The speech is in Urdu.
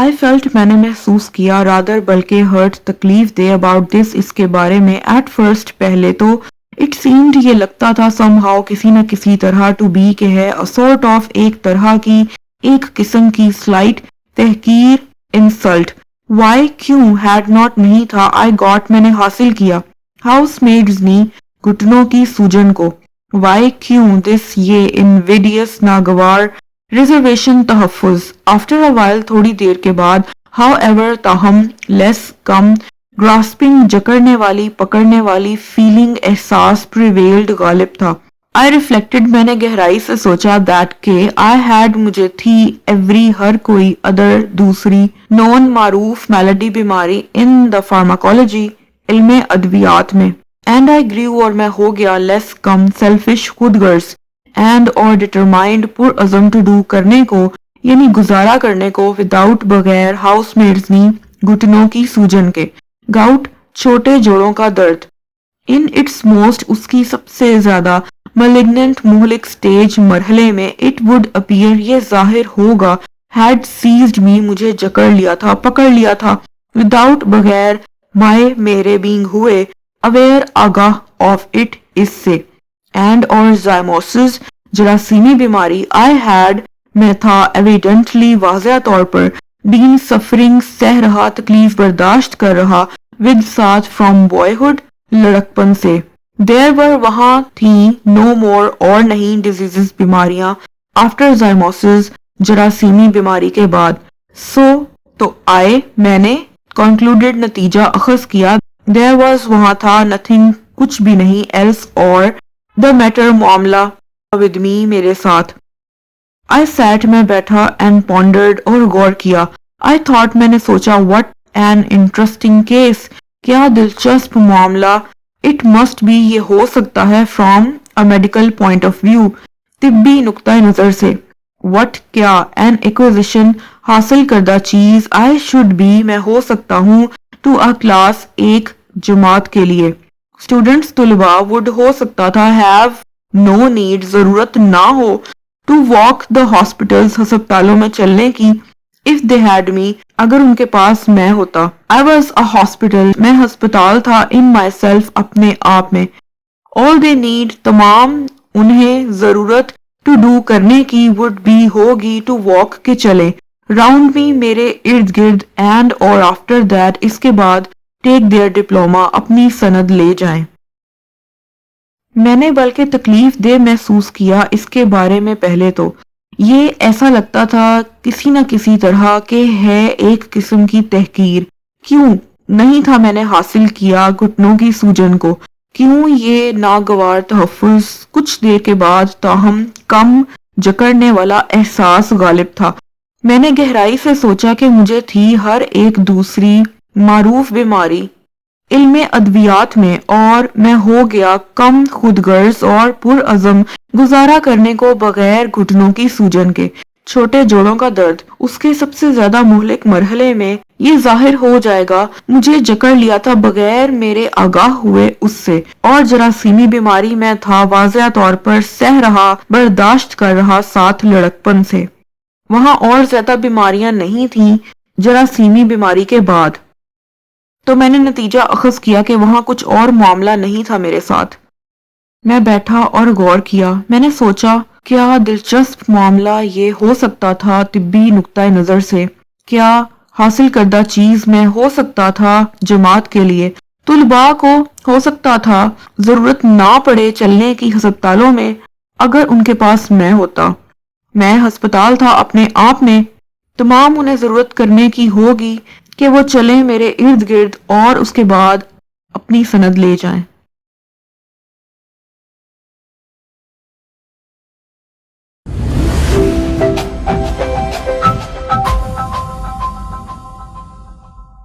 I felt میں نے محسوس کیا rather بلکہ hurt تکلیف دے about this اس کے بارے میں at first پہلے تو it seemed یہ لگتا تھا somehow کسی نہ کسی طرح to be کہ ہے a sort of ایک طرح کی ایک قسم کی slight تحقیر insult why کیوں had not نہیں تھا I got میں نے حاصل کیا house maids نے گھٹنوں کی سوجن کو why کیوں this یہ invidious ناگوار ریزرویشن تحفظ after a while تھوڑی دیر کے بعد however تاہم less کم grasping جکڑنے والی پکڑنے والی feeling احساس prevailed غالب تھا I reflected میں نے گہرائی سے سوچا that کہ I had مجھے تھی every ہر کوئی other دوسری known معروف melody بیماری in the pharmacology علم ادویات میں and I grew اور میں ہو گیا less کم selfish خود غرض and or determined پرعزم to do کرنے کو یعنی گزارا کرنے کو without بغیر house maids نی گھٹنوں کی سوجن کے gout چھوٹے جوڑوں کا درد in its most اس کی سب سے زیادہ malignant مہلک stage مرحلے میں it would appear یہ ظاہر ہوگا had seized me مجھے جکڑ لیا تھا پکڑ لیا تھا without بغیر my میرے being ہوئے aware آگاہ of it اس سے and or zymosis جراثیمی بیماری I had میں تھا evidently واضح طور پر been suffering سہ رہا تکلیف برداشت کر رہا with ساتھ from boyhood لڑکپن سے there were وہاں تھیں no more اور نہیں diseases بیماریاں after zymosis جراثیمی بیماری کے بعد so تو I میں نے concluded نتیجہ اخذ کیا there was وہاں تھا nothing کچھ بھی نہیں else اور the matter معاملہ with me میرے ساتھ I sat میں بیٹھا and pondered اور غور کیا I thought میں نے سوچا what an interesting case کیا دلچسپ معاملہ it must be یہ ہو سکتا ہے from a medical point of view طبی نقطہ نظر سے what کیا an acquisition حاصل کردہ چیز I should be میں ہو سکتا ہوں to a class ایک جماعت کے لیے students طلباء would ہو سکتا تھا have no need ضرورت نہ ہو to walk the hospitals ہسپتالوں میں چلنے کی if they had me اگر ان کے پاس میں ہوتا I was a hospital میں ہسپتال تھا in myself اپنے آپ میں all they need تمام انہیں ضرورت to do کرنے کی would be ہوگی to walk کے چلے round me میرے ارد گرد and or after that اس کے بعد take their diploma اپنی سند لے جائیں میں نے بلکہ تکلیف دہ محسوس کیا اس کے بارے میں پہلے تو یہ ایسا لگتا تھا کسی نہ کسی طرح کہ ہے ایک قسم کی تحقیر کیوں نہیں تھا میں نے حاصل کیا گھٹنوں کی سوجن کو کیوں یہ ناگوار تحفظ کچھ دیر کے بعد تاہم کم جکڑنے والا احساس غالب تھا میں نے گہرائی سے سوچا کہ مجھے تھی ہر ایک دوسری معروف بیماری علم ادویات میں اور میں ہو گیا کم خود غرض اور پرعزم گزارا کرنے کو بغیر گھٹنوں کی سوجن کے چھوٹے جوڑوں کا درد اس کے سب سے زیادہ مہلک مرحلے میں یہ ظاہر ہو جائے گا مجھے جکڑ لیا تھا بغیر میرے آگاہ ہوئے اس سے اور جراثیمی بیماری میں تھا واضح طور پر سہ رہا برداشت کر رہا ساتھ لڑکپن سے وہاں اور زیادہ بیماریاں نہیں تھیں جراثیمی بیماری کے بعد تو میں نے نتیجہ اخذ کیا کہ وہاں کچھ اور معاملہ نہیں تھا میرے ساتھ میں بیٹھا اور غور کیا میں نے سوچا کیا دلچسپ معاملہ یہ ہو سکتا تھا طبی نقطہ نظر سے کیا حاصل کردہ چیز میں ہو سکتا تھا جماعت کے لیے طلباء کو ہو سکتا تھا ضرورت نہ پڑے چلنے کی ہسپتالوں میں اگر ان کے پاس میں ہوتا میں ہسپتال تھا اپنے آپ میں تمام انہیں ضرورت کرنے کی ہوگی کہ وہ چلیں میرے ارد گرد اور اس کے بعد اپنی سند لے جائیں